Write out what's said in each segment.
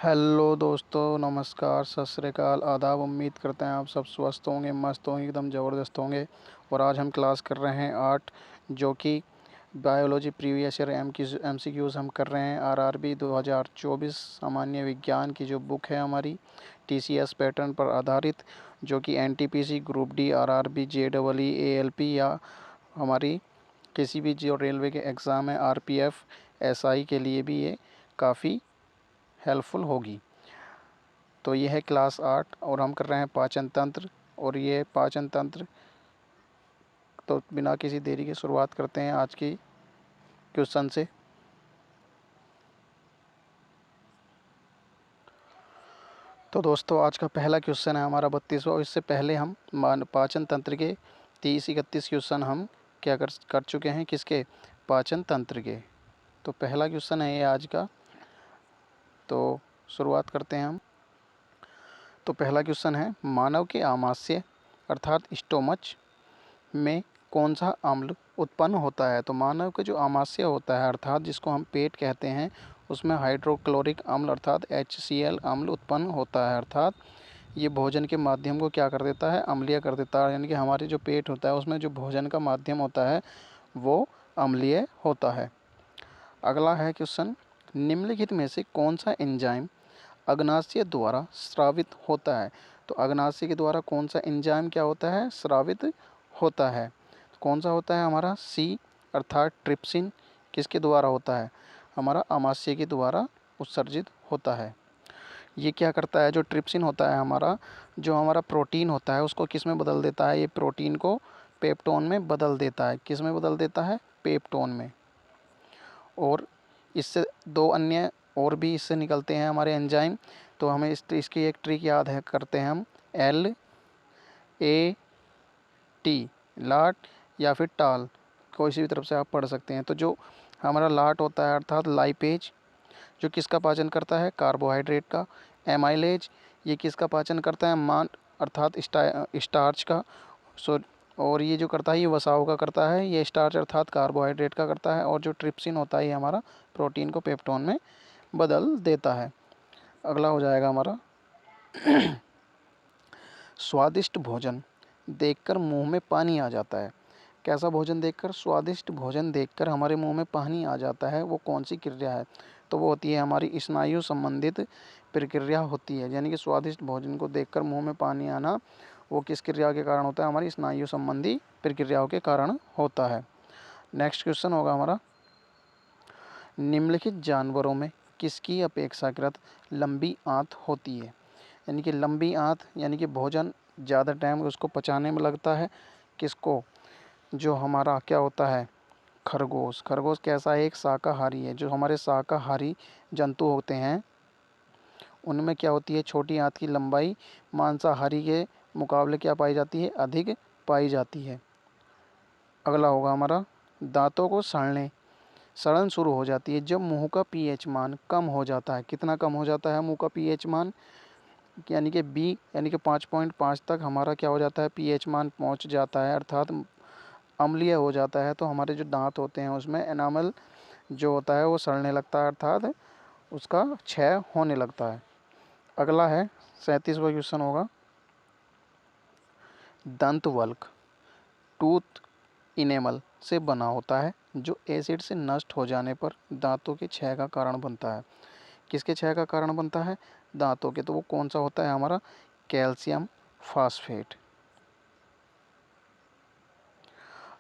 Hello दोस्तों, नमस्कार, सत श्री अकाल, आदाब। उम्मीद करते हैं आप सब स्वस्थ होंगे, मस्त होंगे, एकदम ज़बरदस्त होंगे। और आज हम क्लास कर रहे हैं 8, जो कि बायोलॉजी प्रीवियस ईयर एमसीक्यूज़ हम कर रहे हैं। आरआरबी 2024 सामान्य विज्ञान की जो बुक है हमारी, टीसीएस पैटर्न पर आधारित, जो कि NTPC, group D, RRB, JEE, ALP या हमारी किसी भी जो रेलवे के एग्ज़ाम है, आरपीएफ, एसआई के लिए भी ये काफ़ी हेल्पफुल होगी। तो ये है क्लास 8 और हम कर रहे हैं पाचन तंत्र। और ये पाचन तंत्र, तो बिना किसी देरी के शुरुआत करते हैं आज की क्वेश्चन से। तो दोस्तों, आज का पहला क्वेश्चन है हमारा 32वां। इससे पहले हम पाचन तंत्र के 30-31 क्वेश्चन हम क्या कर चुके हैं, किसके, पाचन तंत्र के। तो पहला क्वेश्चन है ये आज का, तो शुरुआत करते हैं हम। तो पहला क्वेश्चन है, मानव के आमाशय अर्थात स्टोमच में कौन सा अम्ल उत्पन्न होता है। तो मानव का जो आमाशय होता है अर्थात जिसको हम पेट कहते हैं, उसमें हाइड्रोक्लोरिक अम्ल अर्थात HCl अम्ल उत्पन्न होता है। अर्थात ये भोजन के माध्यम को क्या कर देता है, अम्लीय कर देता है। यानी कि हमारे जो पेट होता है उसमें जो भोजन का माध्यम होता है वो अम्लीय होता है। अगला है क्वेश्चन, निम्नलिखित में से कौन सा एंजाइम अग्नाशय द्वारा स्रावित होता है। तो अग्नाशय के द्वारा कौन सा एंजाइम क्या होता है, स्रावित होता है। कौन सा होता है हमारा, सी अर्थात ट्रिप्सिन। किसके द्वारा होता है, हमारा आमाशय के द्वारा उत्सर्जित होता है। ये क्या करता है, जो ट्रिप्सिन होता है हमारा, जो हमारा प्रोटीन होता है उसको किस में बदल देता है, ये प्रोटीन को पेप्टोन में बदल देता है। किस में बदल देता है, पेप्टोन में। और इससे दो अन्य और भी इससे निकलते हैं हमारे एंजाइम। तो हमें इसकी एक ट्रिक याद है, करते हैं हम, LAT, लाट या फिर टाल, कोई सी भी तरफ से आप पढ़ सकते हैं। तो जो हमारा लाट होता है अर्थात लाइपेज, जो किसका पाचन करता है, कार्बोहाइड्रेट का। एमाइलेज, ये किसका पाचन करता है, मान अर्थात स्टार्च का। सो और ये जो करता है ये वसाओं का करता है, ये स्टार्च अर्थात कार्बोहाइड्रेट का करता है। और जो ट्रिप्सिन होता है ये हमारा प्रोटीन को पेप्टोन में बदल देता है। अगला हो जाएगा हमारा, स्वादिष्ट भोजन देखकर मुंह में पानी आ जाता है। कैसा भोजन देखकर, स्वादिष्ट भोजन देखकर हमारे मुंह में पानी आ जाता है, वो कौन सी क्रिया है। तो वो होती है हमारी स्नायु संबंधित प्रक्रिया होती है। यानी कि स्वादिष्ट भोजन को देखकर मुंह में पानी आना वो किस क्रिया के कारण होता है, हमारी स्नायु संबंधी प्रक्रियाओं के कारण होता है। नेक्स्ट क्वेश्चन होगा हमारा, निम्नलिखित जानवरों में किसकी अपेक्षाकृत लंबी आंत होती है। यानी कि लंबी आंत, यानी कि भोजन ज़्यादा टाइम उसको पचाने में लगता है, किसको, जो हमारा क्या होता है, खरगोश। खरगोश कैसा है, एक शाकाहारी है। जो हमारे शाकाहारी जंतु होते हैं उनमें क्या होती है, छोटी आंत की लंबाई मांसाहारी के मुकाबले क्या पाई जाती है, अधिक पाई जाती है। अगला होगा हमारा, दांतों को सड़न शुरू हो जाती है जब मुंह का पीएच मान कम हो जाता है। कितना कम हो जाता है मुंह का पीएच मान, यानी कि बी, यानी कि 5.5 तक हमारा क्या हो जाता है, पीएच मान पहुंच जाता है, अर्थात अम्लीय हो जाता है। तो हमारे जो दांत होते हैं उसमें एनामल जो होता है वो सड़ने लगता है, अर्थात उसका क्षय होने लगता है। अगला है 37वां क्वेश्चन होगा, दंत वल्क टूथ इनेमल से बना होता है, जो एसिड से नष्ट हो जाने पर दांतों के क्षय का कारण बनता है। किसके क्षय का कारण बनता है, दांतों के। तो वो कौन सा होता है हमारा, कैल्शियम फास्फेट।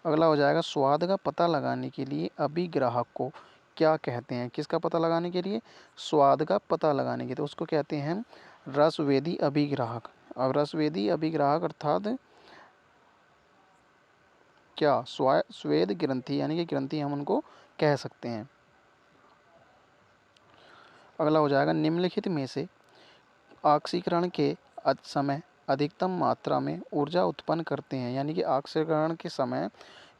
अगला हो जाएगा, स्वाद का पता लगाने के लिए अभिग्राहक को क्या कहते हैं। किसका पता लगाने के लिए, स्वाद का पता लगाने के लिए, तो उसको कहते हैं रसवेदी अभिग्राहक। अब रसवेदी अभिग्राहक अर्थात क्या, स्वेद ग्रंथि, यानी कि ग्रंथि हम उनको कह सकते हैं। अगला हो जाएगा, निम्नलिखित में से ऑक्सीकरण के समय अधिकतम मात्रा में ऊर्जा उत्पन्न करते हैं। यानी कि ऑक्सीकरण के समय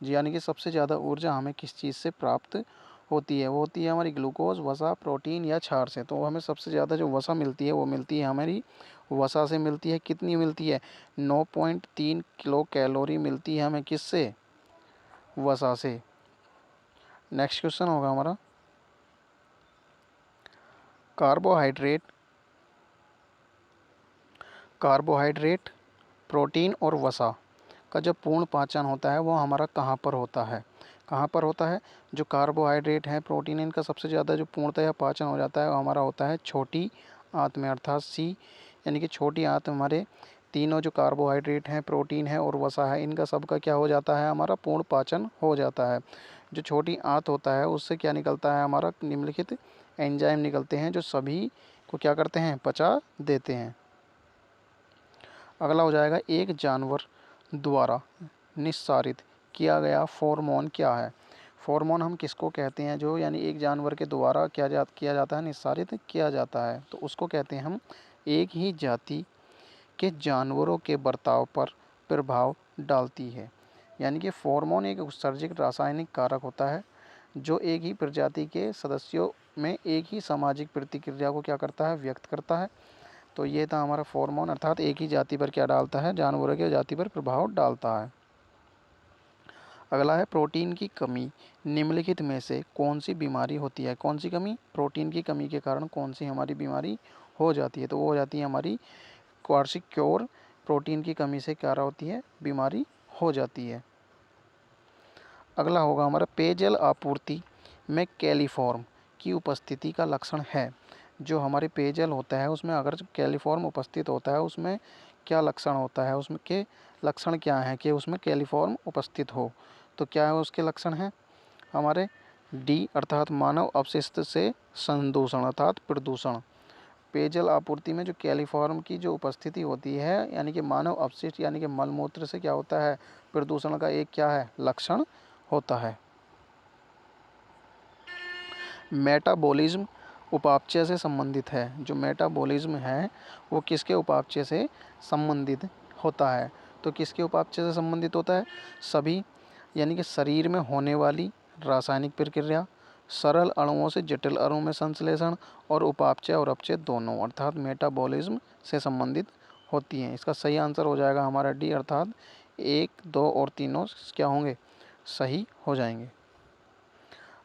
यानी कि सबसे ज़्यादा ऊर्जा हमें किस चीज़ से प्राप्त होती है, वो होती है हमारी ग्लूकोज, वसा, प्रोटीन या क्षार से। तो हमें सबसे ज़्यादा जो वसा मिलती है वो मिलती है हमारी वसा से मिलती है। कितनी मिलती है, 9.3 किलो कैलोरी मिलती है हमें, किससे, वसा से। नेक्स्ट क्वेश्चन होगा हमारा, कार्बोहाइड्रेट कार्बोहाइड्रेट, प्रोटीन और वसा का जो पूर्ण पाचन होता है वो हमारा कहाँ पर होता है? कहाँ पर होता है? जो कार्बोहाइड्रेट है, प्रोटीन, इनका सबसे ज़्यादा जो पूर्णतः पाचन हो जाता है वो हमारा होता है छोटी आंत में, अर्थात सी, यानी कि छोटी आंत में हमारे तीनों जो कार्बोहाइड्रेट हैं, प्रोटीन है और वसा है, इनका सबका क्या हो जाता है? हमारा पूर्ण पाचन हो जाता है। जो छोटी आंत होता है उससे क्या निकलता है? हमारा निम्नलिखित एंजाइम निकलते हैं जो सभी को क्या करते हैं? पचा देते हैं। अगला हो जाएगा, एक जानवर द्वारा निस्सारित किया गया फार्मोन क्या है? फार्मोन हम किसको कहते हैं? जो यानी एक जानवर के द्वारा किया जाता है, निस्सारित किया जाता है, तो उसको कहते हैं हम एक ही जाति के जानवरों के बर्ताव पर प्रभाव डालती है। यानी कि फार्मोन एक उत्सर्जक रासायनिक कारक होता है जो एक ही प्रजाति के सदस्यों में एक ही सामाजिक प्रतिक्रिया को क्या करता है? व्यक्त करता है। तो ये था हमारा फार्मोन, अर्थात एक ही जाति पर क्या डालता है? जानवरों की जाति पर प्रभाव डालता है। अगला है, प्रोटीन की कमी निम्नलिखित में से कौन सी बीमारी होती है? कौन सी कमी? प्रोटीन की कमी के कारण कौन सी हमारी बीमारी हो जाती है? तो वो हो जाती है हमारी क्वार्सिक्योर। प्रोटीन की कमी से क्या होती है? बीमारी हो जाती है। अगला होगा हमारा, पेयजल आपूर्ति में कैलिफॉर्म की उपस्थिति का लक्षण है। जो हमारे पेयजल होता है उसमें अगर कैलिफॉर्म उपस्थित होता है, उसमें क्या लक्षण होता है? उसमें के लक्षण क्या हैं कि उसमें कैलिफॉर्म उपस्थित हो? तो क्या है उसके लक्षण हैं हमारे? डी, अर्थात मानव अपशिष्ट से संदूषण अर्थात प्रदूषण। पेयजल आपूर्ति में जो कैलिफॉर्म की जो उपस्थिति होती है, यानी कि मानव अपशिष्ट यानी कि मलमूत्र से क्या होता है? प्रदूषण का एक क्या है? लक्षण होता है। मेटाबॉलिज्म उपापचय से संबंधित है। जो मेटाबॉलिज्म है वो किसके उपापचय से संबंधित होता है? तो किसके उपापचय से संबंधित होता है? सभी, यानी कि शरीर में होने वाली रासायनिक प्रक्रिया, सरल अणुओं से जटिल अणुओं में संश्लेषण और उपापचय और अपचय दोनों, अर्थात मेटाबॉलिज्म से संबंधित होती हैं। इसका सही आंसर हो जाएगा हमारा डी, अर्थात 1, 2 और तीनों क्या होंगे? सही हो जाएंगे।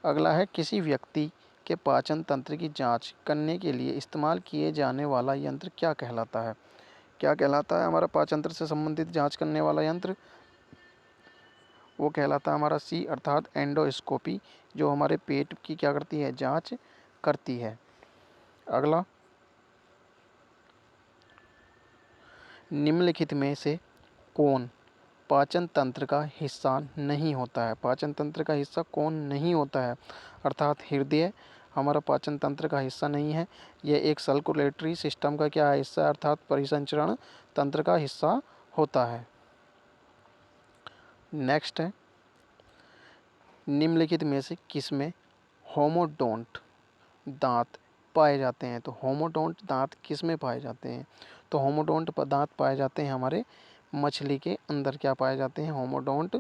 अगला है, किसी व्यक्ति के पाचन तंत्र की जांच करने के लिए इस्तेमाल किए जाने वाला यंत्र क्या कहलाता है? क्या कहलाता है हमारा पाचन तंत्र से संबंधित जांच करने वाला यंत्र? वो कहलाता है हमारा सी, अर्थात एंडोस्कोपी, जो हमारे पेट की क्या करती है? जांच करती है। अगला, निम्नलिखित में से कौन पाचन तंत्र का हिस्सा नहीं होता है? पाचन तंत्र का हिस्सा कौन नहीं होता है? अर्थात हृदय हमारा पाचन तंत्र का हिस्सा नहीं है। यह एक सर्कुलेटरी सिस्टम का क्या है? हिस्सा, अर्थात परिसंचरण तंत्र का हिस्सा होता है। नेक्स्ट है, निम्नलिखित में से किसमें होमोडोंट दांत पाए जाते हैं? तो होमोडोंट दांत किस में पाए जाते हैं? तो होमोडोंट दांत पाए जाते हैं हमारे मछली के अंदर। क्या पाए जाते हैं? होमोडोंट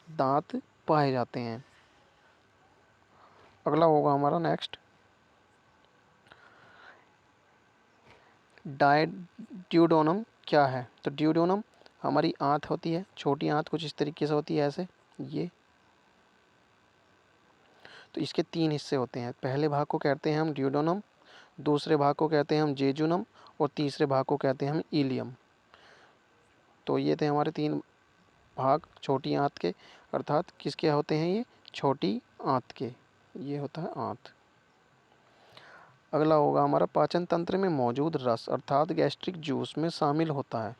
दांत पाए जाते हैं। अगला होगा हमारा नेक्स्ट, ड्यूडोनम क्या है? तो ड्यूडोनम हमारी आंत होती है, छोटी आंत कुछ इस तरीके से होती है, ऐसे ये। तो इसके 3 हिस्से होते हैं। पहले भाग को कहते हैं हम ड्यूडोनम, दूसरे भाग को कहते हैं हम जेजुनम और तीसरे भाग को कहते हैं हम इलियम। तो ये थे हमारे 3 भाग छोटी आंत के, अर्थात किसके होते हैं? ये छोटी आंत के। ये होता है आंत। अगला होगा हमारा, पाचन तंत्र में मौजूद रस अर्थात गैस्ट्रिक जूस में शामिल होता है।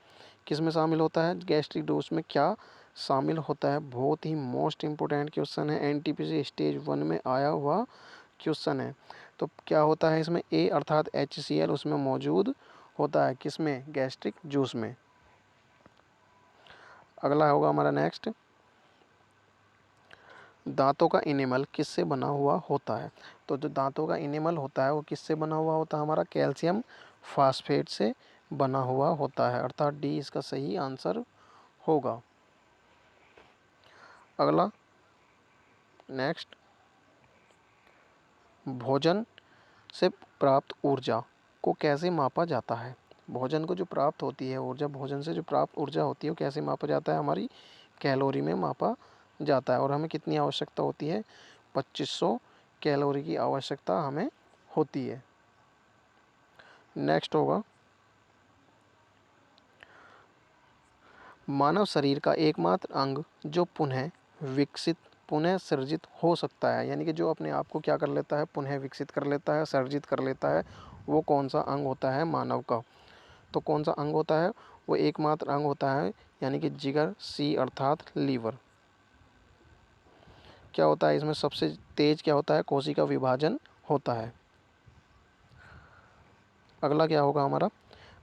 किस में शामिल होता है? गैस्ट्रिक जूस में क्या शामिल होता है? बहुत ही मोस्ट इंपोर्टेंट क्वेश्चन है, एनटीपीसी स्टेज 1 में आया हुआ क्वेश्चन है। तो क्या होता है इसमें? ए, अर्थात HCl उसमें मौजूद होता है। किसमें? गैस्ट्रिक जूस में। अगला होगा हमारा नेक्स्ट, दांतों का इनेमल किससे बना हुआ होता है? तो जो दांतों का इनेमल होता है वो किससे बना हुआ होता है? हमारा कैल्शियम फास्फेट से बना हुआ होता है, अर्थात डी इसका सही आंसर होगा। अगला नेक्स्ट, भोजन से प्राप्त ऊर्जा को कैसे मापा जाता है? भोजन को जो प्राप्त होती है ऊर्जा, भोजन से जो प्राप्त ऊर्जा होती है वो कैसे मापा जाता है? हमारी कैलोरी में मापा जाता है। और हमें कितनी आवश्यकता होती है? 2500 कैलोरी की आवश्यकता हमें होती है। नेक्स्ट होगा, मानव शरीर का एकमात्र अंग जो पुनः सर्जित हो सकता है, यानी कि जो अपने आप को क्या कर लेता है, पुनः विकसित कर लेता है, सर्जित कर लेता है, वो कौन सा अंग होता है मानव का? तो कौन सा अंग होता है? वो एकमात्र अंग होता है, यानी कि जिगर, सी अर्थात लीवर। क्या होता है इसमें सबसे तेज क्या होता है? कोशिका विभाजन होता है। अगला क्या होगा हमारा?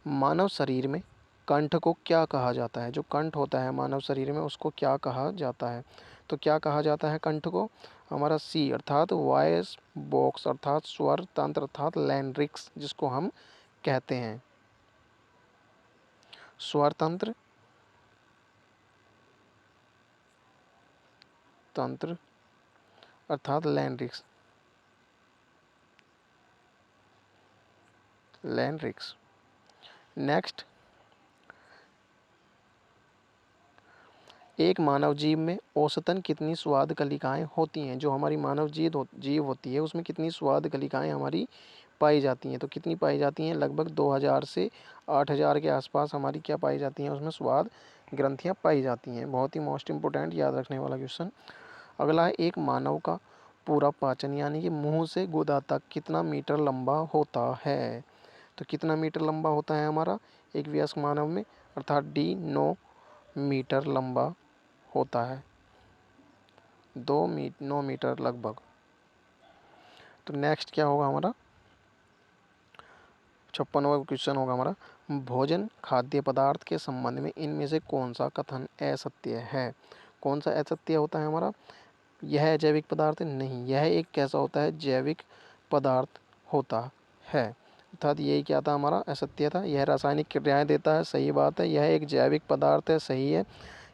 मानव शरीर में कंठ को क्या कहा जाता है? जो कंठ होता है मानव शरीर में उसको क्या कहा जाता है? तो क्या कहा जाता है कंठ को? हमारा सी अर्थात वॉइस बॉक्स अर्थात स्वर तंत्र अर्थात लैरिंक्स जिसको हम कहते हैं। स्वर तंत्र तंत्र अर्थात लैरिंक्स। नेक्स्ट, एक मानव जीव में औसतन कितनी स्वाद कलिकाएं होती हैं? जो हमारी मानव जीव होती है उसमें कितनी स्वाद कलिकाएं हमारी पाई जाती हैं? तो कितनी पाई जाती हैं? लगभग 2000 से 8000 के आसपास हमारी क्या पाई जाती हैं? उसमें स्वाद ग्रंथियां पाई जाती हैं। बहुत ही मोस्ट इंपोर्टेंट याद रखने वाला क्वेश्चन। अगला है, एक मानव का पूरा पाचन यानी कि मुंह से गुदा तक कितना मीटर लंबा होता है? तो कितना मीटर लंबा होता है हमारा एक वयस्क मानव में? अर्थात डी 9 मीटर लंबा होता है। 9 मीटर लगभग। तो नेक्स्ट क्या होगा हमारा? 56वां क्वेश्चन होगा हमारा, भोजन खाद्य पदार्थ के संबंध में इनमें से कौन सा कथन असत्य है? कौन सा असत्य होता है हमारा? यह जैविक पदार्थ नहीं, यह एक कैसा होता है? जैविक पदार्थ होता है। अर्थात यही क्या था हमारा? असत्य था। यह रासायनिक क्रियाएं देता है, सही बात है। यह एक जैविक पदार्थ है, सही है।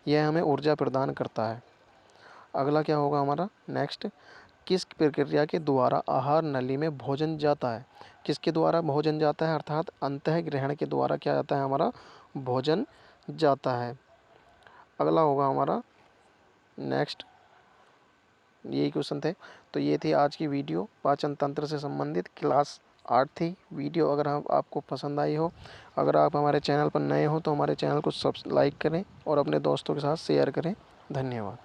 यह हमें ऊर्जा प्रदान करता है। अगला क्या होगा हमारा? नेक्स्ट, किस प्रक्रिया के द्वारा आहार नली में भोजन जाता है? किसके द्वारा भोजन जाता है? अर्थात अंतः ग्रहण के द्वारा क्या जाता है हमारा? भोजन जाता है। अगला होगा हमारा नेक्स्ट, यही क्वेश्चन थे। तो ये थी आज की वीडियो पाचन तंत्र से संबंधित क्लास 8 थी वीडियो। अगर आपको पसंद आई हो, अगर आप हमारे चैनल पर नए हो तो हमारे चैनल को लाइक करें और अपने दोस्तों के साथ शेयर करें। धन्यवाद।